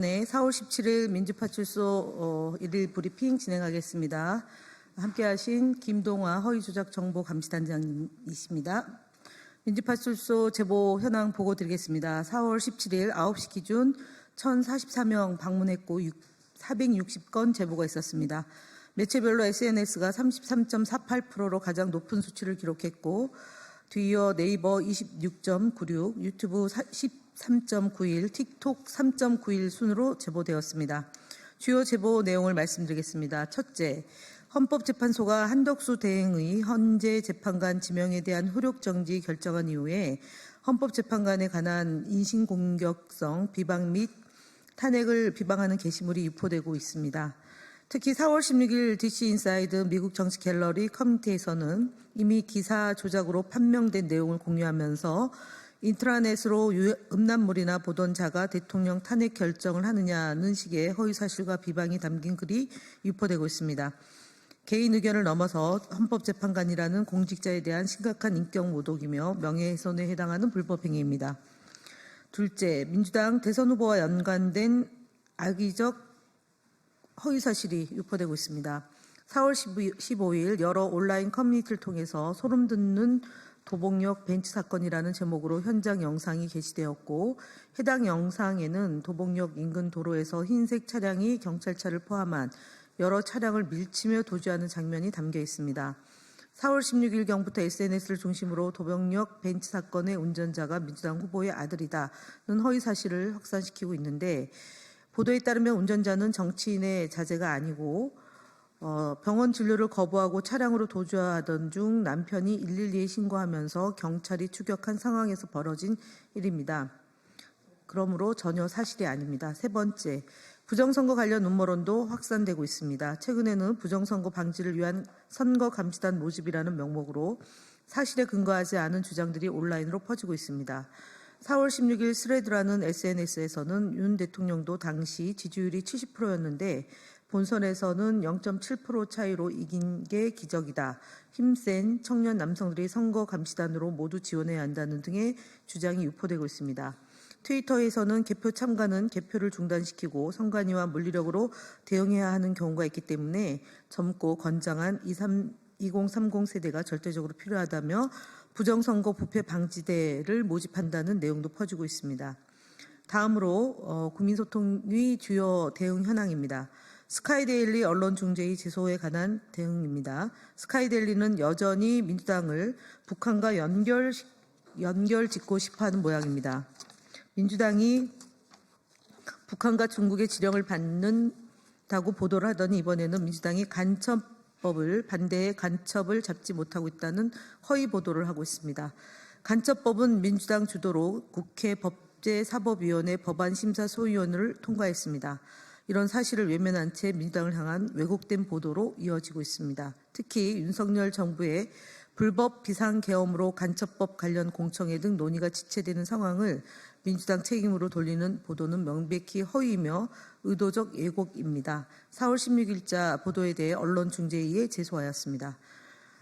네, 4월 17일 민주파출소 1일 브리핑 진행하겠습니다. 함께하신 김동화 허위조작정보감시단장님이십니다. 민주파출소 제보 현황 보고 드리겠습니다. 4월 17일 9시 기준 1,044명 방문했고 460건 제보가 있었습니다. 매체별로 SNS가 33.48%로 가장 높은 수치를 기록했고 뒤이어 네이버 26.96, 유튜브 13.91, 틱톡 3.91 순으로 제보되었습니다. 주요 제보 내용을 말씀드리겠습니다. 첫째, 헌법재판소가 한덕수 대행의 헌재 재판관 지명에 대한 효력 정지 결정한 이후에 헌법재판관에 관한 인신공격성 비방 및 탄핵을 비방하는 게시물이 유포되고 있습니다. 특히 4월 16일 DC인사이드 미국 정치 갤러리 커뮤니티에서는 이미 기사 조작으로 판명된 내용을 공유하면서 인트라넷으로 음란물이나 보던 자가 대통령 탄핵 결정을 하느냐는 식의 허위사실과 비방이 담긴 글이 유포되고 있습니다. 개인 의견을 넘어서 헌법재판관이라는 공직자에 대한 심각한 인격 모독이며 명예훼손에 해당하는 불법 행위입니다. 둘째, 민주당 대선 후보와 연관된 악의적 허위사실이 유포되고 있습니다. 4월 15일 여러 온라인 커뮤니티를 통해서 소름 돋는 도봉역 벤츠 사건이라는 제목으로 현장 영상이 게시되었고 해당 영상에는 도봉역 인근 도로에서 흰색 차량이 경찰차를 포함한 여러 차량을 밀치며 도주하는 장면이 담겨 있습니다. 4월 16일경부터 SNS를 중심으로 도봉역 벤츠 사건의 운전자가 민주당 후보의 아들이다는 허위사실을 확산시키고 있는데 보도에 따르면 운전자는 정치인의 자제가 아니고 병원 진료를 거부하고 차량으로 도주하던 중 남편이 112에 신고하면서 경찰이 추격한 상황에서 벌어진 일입니다. 그러므로 전혀 사실이 아닙니다. 세 번째, 부정선거 관련 음모론도 확산되고 있습니다. 최근에는 부정선거 방지를 위한 선거감시단 모집이라는 명목으로 사실에 근거하지 않은 주장들이 온라인으로 퍼지고 있습니다. 4월 16일 스레드라는 SNS에서는 윤 대통령도 당시 지지율이 70%였는데 본선에서는 0.7% 차이로 이긴 게 기적이다. 힘센 청년 남성들이 선거 감시단으로 모두 지원해야 한다는 등의 주장이 유포되고 있습니다. 트위터에서는 개표 참가는 개표를 중단시키고 선관위와 물리력으로 대응해야 하는 경우가 있기 때문에 젊고 건장한 2030 세대가 절대적으로 필요하다며 부정선거 부패 방지대를 모집한다는 내용도 퍼지고 있습니다. 다음으로 국민소통위 주요 대응 현황입니다. 스카이데일리 언론중재위 제소에 관한 대응입니다. 스카이데일리는 여전히 민주당을 북한과 연결 짓고 싶어하는 모양입니다. 민주당이 북한과 중국의 지령을 받는다고 보도를 하더니 이번에는 민주당이 반대에 간첩을 잡지 못하고 있다는 허위 보도를 하고 있습니다. 간첩법은 민주당 주도로 국회 법제사법위원회 법안심사소위원회를 통과했습니다. 이런 사실을 외면한 채 민주당을 향한 왜곡된 보도로 이어지고 있습니다. 특히 윤석열 정부의 불법 비상계엄으로 간첩법 관련 공청회 등 논의가 지체되는 상황을 민주당 책임으로 돌리는 보도는 명백히 허위이며 의도적 왜곡입니다. 4월 16일자 보도에 대해 언론중재위에 제소하였습니다.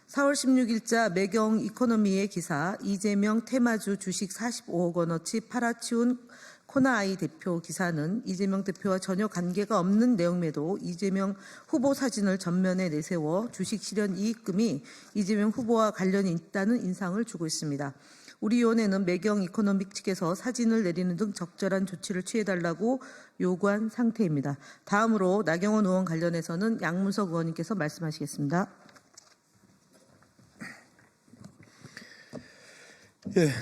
4월 16일자 매경 이코노미의 기사 이재명 테마주 주식 45억 원어치 팔아치운 코나아이 대표 기사는 이재명 대표와 전혀 관계가 없는 내용에도 이재명 후보 사진을 전면에 내세워 주식 실현 이익금이 이재명 후보와 관련이 있다는 인상을 주고 있습니다. 우리 위원회는 매경 이코노믹 측에서 사진을 내리는 등 적절한 조치를 취해달라고 요구한 상태입니다. 다음으로 나경원 의원 관련해서는 양문석 의원님께서 말씀하시겠습니다.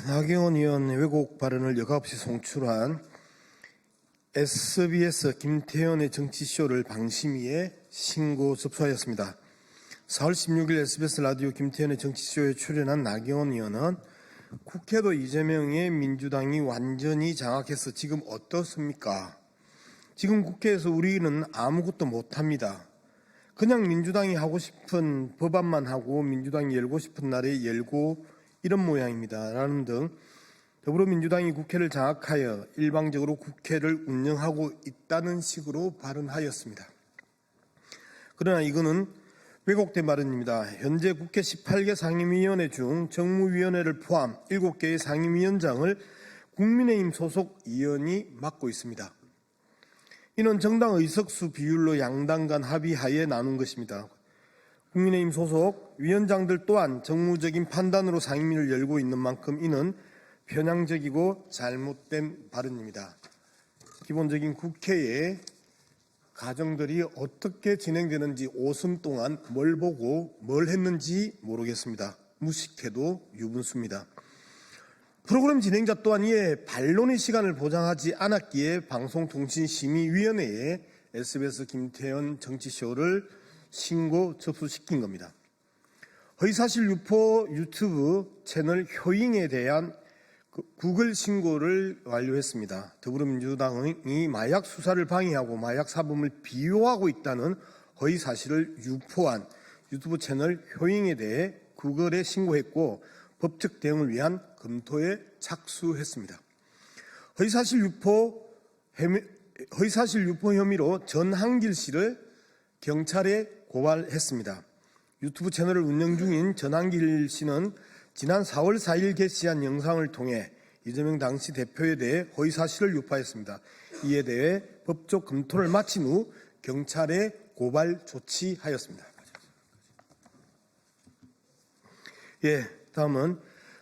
나경원 의원 왜곡 발언을 여과없이 송출한 SBS 김태현의 정치쇼를 방심위에 신고 접수하였습니다. 4월 16일 SBS 라디오 김태현의 정치쇼에 출연한 나경원 의원은 국회도 이재명의 민주당이 완전히 장악해서 지금 어떻습니까? 지금 국회에서 우리는 아무것도 못합니다. 그냥 민주당이 하고 싶은 법안만 하고 민주당이 열고 싶은 날에 열고 이런 모양입니다. 라는 등 더불어민주당이 국회를 장악하여 일방적으로 국회를 운영하고 있다는 식으로 발언하였습니다. 그러나 이거는 왜곡된 발언입니다. 현재 국회 18개 상임위원회 중 정무위원회를 포함 7개의 상임위원장을 국민의힘 소속 의원이 맡고 있습니다. 이는 정당 의석수 비율로 양당 간 합의하에 나눈 것입니다. 국민의힘 소속 위원장들 또한 정무적인 판단으로 상임위를 열고 있는 만큼 이는 편향적이고 잘못된 발언입니다. 기본적인 국회의 과정들이 어떻게 진행되는지 5분 동안 뭘 보고 뭘 했는지 모르겠습니다. 무식해도 유분수입니다. 프로그램 진행자 또한 이에 반론의 시간을 보장하지 않았기에 방송통신심의위원회에 SBS 김태현 정치쇼를 신고 접수시킨 겁니다. 허위사실 유포 유튜브 채널 효잉에 대한 구글 신고를 완료했습니다. 더불어민주당이 마약 수사를 방해하고 마약 사범을 비호하고 있다는 허위사실을 유포한 유튜브 채널 효잉에 대해 구글에 신고했고 법적 대응을 위한 검토에 착수했습니다. 허위사실 유포 혐의로 전한길 씨를 경찰에 고발했습니다. 유튜브 채널을 운영 중인 전한길 씨는 지난 4월 4일 게시한 영상을 통해 이재명 당시 대표에 대해 허위사실을 유포했습니다. 이에 대해 법적 검토를 마친 후 경찰에 고발 조치하였습니다. 다음은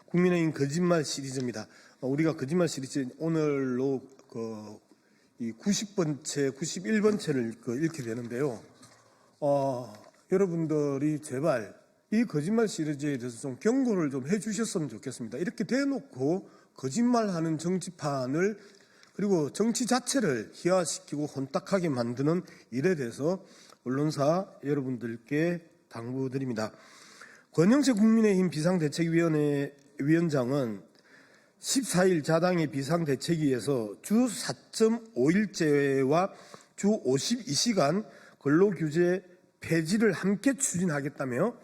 국민의힘 거짓말 시리즈입니다. 우리가 거짓말 시리즈 오늘로 이 90번째, 91번째를 읽게 되는데요. 여러분들이 제발 이 거짓말 시리즈에 대해서 좀 경고를 좀 해주셨으면 좋겠습니다. 이렇게 대놓고 거짓말하는 정치판을 그리고 정치 자체를 희화시키고 혼탁하게 만드는 일에 대해서 언론사 여러분들께 당부드립니다. 권영세 국민의힘 비상대책위원회 위원장은 14일 자당의 비상대책위에서 주 4.5일제와 주 52시간 근로규제 폐지를 함께 추진하겠다며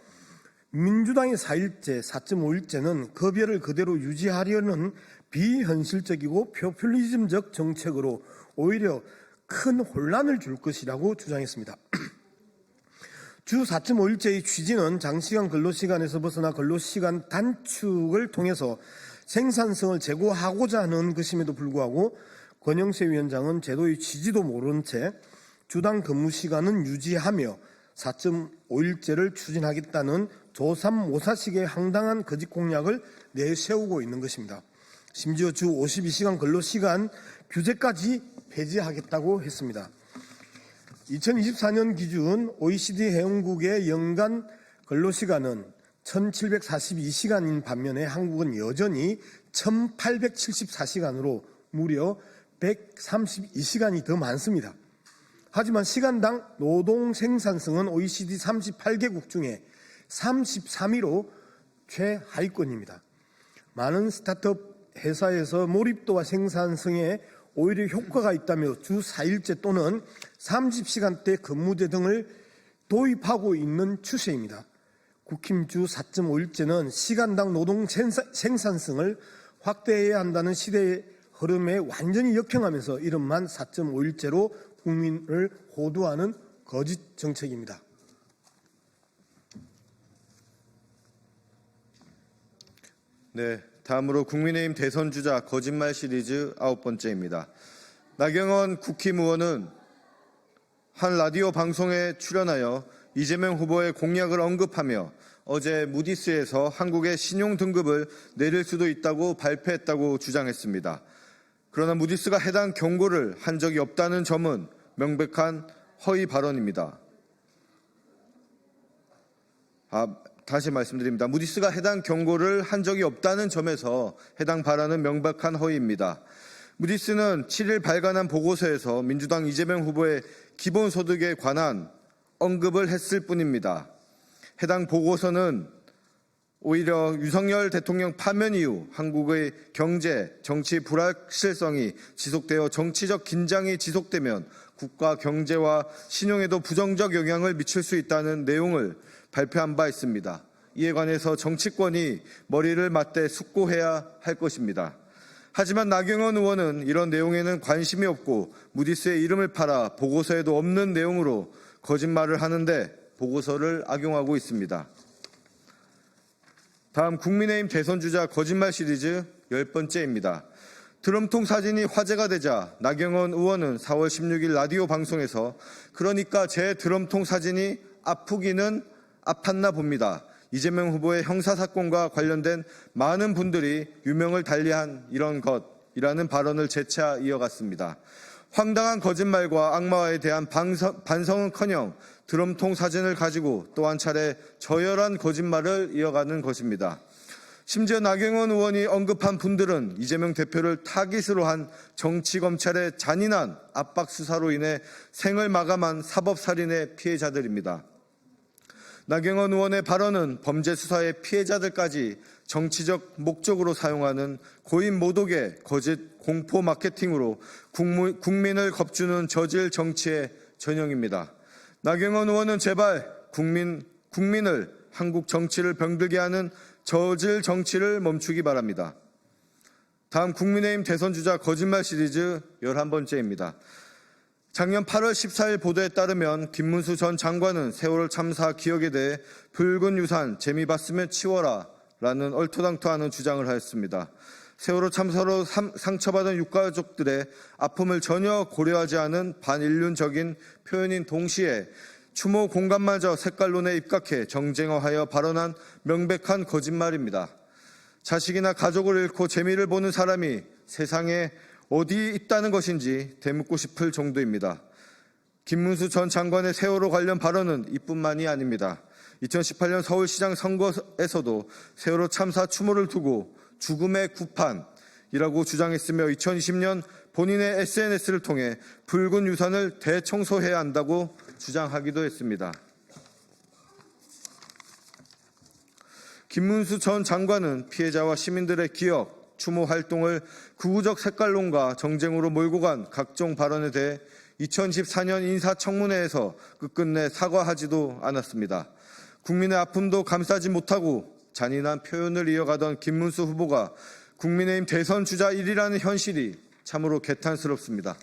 민주당의 4일제, 4.5일제는 급여를 그대로 유지하려는 비현실적이고 포퓰리즘적 정책으로 오히려 큰 혼란을 줄 것이라고 주장했습니다. 주 4.5일제의 취지는 장시간 근로시간에서 벗어나 근로시간 단축을 통해서 생산성을 제고하고자 하는 것임에도 불구하고 권영세 위원장은 제도의 취지도 모른 채 주당 근무시간은 유지하며 4.5일제를 추진하겠다는 조삼모사식의 황당한 거짓 공약을 내세우고 있는 것입니다. 심지어 주 52시간 근로시간 규제까지 폐지하겠다고 했습니다. 2024년 기준 OECD 회원국의 연간 근로시간은 1742시간인 반면에 한국은 여전히 1874시간으로 무려 132시간이 더 많습니다. 하지만 시간당 노동 생산성은 OECD 38개국 중에 33위로 최하위권입니다. 많은 스타트업 회사에서 몰입도와 생산성에 오히려 효과가 있다며 주 4일제 또는 30시간대 근무제 등을 도입하고 있는 추세입니다. 국힘 주 4.5일제는 시간당 노동 생산성을 확대해야 한다는 시대의 흐름에 완전히 역행하면서 이름만 4.5일제로 국민을 호도하는 거짓 정책입니다. 네, 다음으로 국민의힘 대선주자 거짓말 시리즈 9번째입니다. 나경원 국힘 의원은 한 라디오 방송에 출연하여 이재명 후보의 공약을 언급하며 어제 무디스에서 한국의 신용 등급을 내릴 수도 있다고 발표했다고 주장했습니다. 그러나 무디스가 해당 경고를 한 적이 없다는 점은 명백한 허위 발언입니다. 다시 말씀드립니다. 무디스가 해당 경고를 한 적이 없다는 점에서 해당 발언은 명백한 허위입니다. 무디스는 7일 발간한 보고서에서 민주당 이재명 후보의 기본소득에 관한 언급을 했을 뿐입니다. 해당 보고서는 오히려 윤석열 대통령 파면 이후 한국의 경제, 정치 불확실성이 지속되어 정치적 긴장이 지속되면 국가 경제와 신용에도 부정적 영향을 미칠 수 있다는 내용을 발표한 바 있습니다. 이에 관해서 정치권이 머리를 맞대 숙고해야 할 것입니다. 하지만 나경원 의원은 이런 내용에는 관심이 없고 무디스의 이름을 팔아 보고서에도 없는 내용으로 거짓말을 하는데 보고서를 악용하고 있습니다. 다음 국민의힘 대선주자 거짓말 시리즈 10번째입니다. 드럼통 사진이 화제가 되자 나경원 의원은 4월 16일 라디오 방송에서 그러니까 제 드럼통 사진이 아프기는 아팠나 봅니다. 이재명 후보의 형사사건과 관련된 많은 분들이 유명을 달리한 이런 것이라는 발언을 재차 이어갔습니다. 황당한 거짓말과 악마에 대한 반성은커녕 드럼통 사진을 가지고 또 한 차례 저열한 거짓말을 이어가는 것입니다. 심지어 나경원 의원이 언급한 분들은 이재명 대표를 타깃으로 한 정치검찰의 잔인한 압박 수사로 인해 생을 마감한 사법살인의 피해자들입니다. 나경원 의원의 발언은 범죄 수사의 피해자들까지 정치적 목적으로 사용하는 고인 모독의 거짓 공포 마케팅으로 국민을 겁주는 저질 정치의 전형입니다. 나경원 의원은 제발 국민을 한국 정치를 병들게 하는 저질 정치를 멈추기 바랍니다. 다음 국민의힘 대선주자 거짓말 시리즈 11번째입니다. 작년 8월 14일 보도에 따르면 김문수 전 장관은 세월호 참사 기억에 대해 붉은 유산 재미 봤으면 치워라 라는 얼토당토하는 주장을 하였습니다. 세월호 참사로 상처받은 유가족들의 아픔을 전혀 고려하지 않은 반인륜적인 표현인 동시에 추모 공간마저 색깔론에 입각해 정쟁화하여 발언한 명백한 거짓말입니다. 자식이나 가족을 잃고 재미를 보는 사람이 세상에 어디 있다는 것인지 되묻고 싶을 정도입니다. 김문수 전 장관의 세월호 관련 발언은 이뿐만이 아닙니다. 2018년 서울시장 선거에서도 세월호 참사 추모를 두고 죽음의 구판이라고 주장했으며 2020년 본인의 SNS를 통해 붉은 유산을 대청소해야 한다고 주장하기도 했습니다. 김문수 전 장관은 피해자와 시민들의 기억, 추모 활동을 구구적 색깔론과 정쟁으로 몰고 간 각종 발언에 대해 2014년 인사청문회에서 끝끝내 사과하지도 않았습니다. 국민의 아픔도 감싸지 못하고 잔인한 표현을 이어가던 김문수 후보가 국민의힘 대선 주자 1위라는 현실이 참으로 개탄스럽습니다.